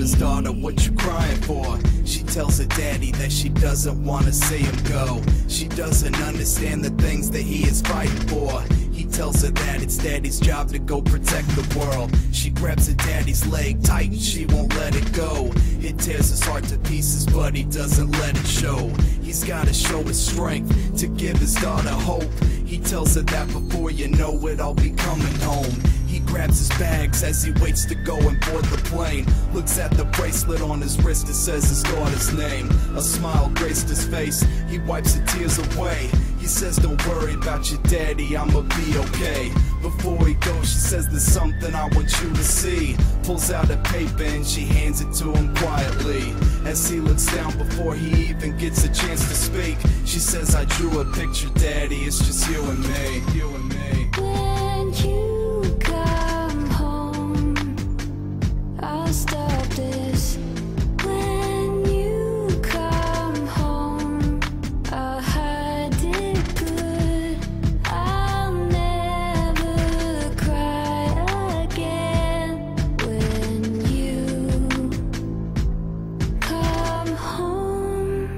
his daughter, what you crying for? She tells her daddy that she doesn't want to see him go. She doesn't understand the things that he is fighting for. He tells her that it's daddy's job to go protect the world. She grabs her daddy's leg tight and she won't let it go. It tears his heart to pieces, but he doesn't let it show. He's gotta show his strength to give his daughter hope. He tells her that before you know it, I'll be coming home. He grabs his bags as he waits to go and board the plane. Looks at the bracelet on his wrist, it says his daughter's name. A smile graced his face, he wipes the tears away. He says, don't worry about your daddy, I'ma be okay. Before he goes, she says, there's something I want you to see. Pulls out a paper and she hands it to him quietly. As he looks down before he even gets a chance to speak, she says, I drew a picture, daddy, it's just you and me. You and me. When you come home, I'll stop this. When you come home, I'll hide it good. I'll never cry again. When you come home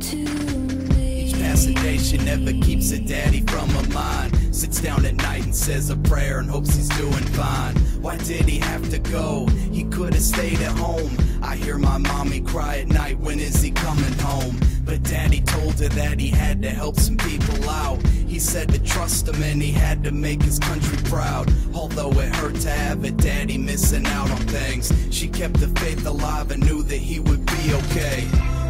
to me. Each passing day she never keeps her daddy from her mind. Sits down at night and says a prayer and hopes he's doing fine. Why did he have to go? He could have stayed at home. I hear my mommy cry at night, when is he coming home? But daddy told her that he had to help some people out. He said to trust him and he had to make his country proud. Although it hurt to have a daddy missing out on things, she kept the faith alive and knew that he would be okay.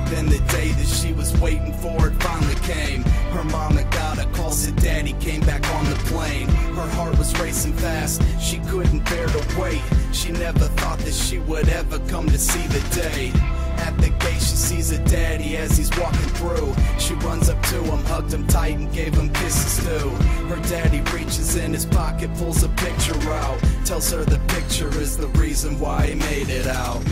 Then the day that she was waiting for it finally came. Her mama got a call, said daddy came back on the plane. Her heart was racing fast, she couldn't bear to wait. She never thought that she would ever come to see the day. At the gate she sees her daddy as he's walking through. She runs up to him, hugged him tight and gave him kisses too. Her daddy reaches in his pocket, pulls a picture out. Tells her the picture is the reason why he made it out.